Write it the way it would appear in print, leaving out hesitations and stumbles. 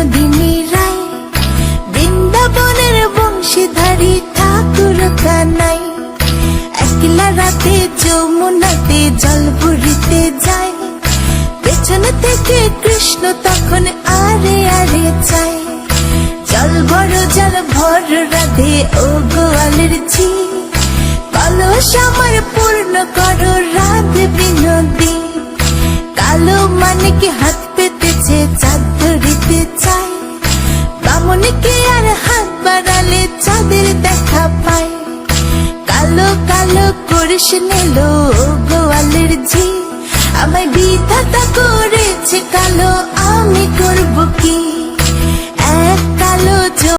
বিনোদিনী রায়, বৃন্দাবনের বংশীধারী ঠাকুর কানাই। একলা রাতে যমুনাতে জল ভরিতে যায়, পেছন থেকে কৃষ্ণ তখন আরে আরে চায়। জল বড় জল ভর রাধে ও গোয়ালের ঝি, কলস আমার পূর্ণ করো রাধে বিনোদী। কালো মানিকে হাত পেতেছে চাঁদ ধরিতে চায়, বামুনিকে আর হাত বাড়ালে চাঁদের দেখা পায়। কালো কালো করিস নিল গোয়ালের ঝি, আমায় বিধাতা করেছে কালো, আমি করব কি।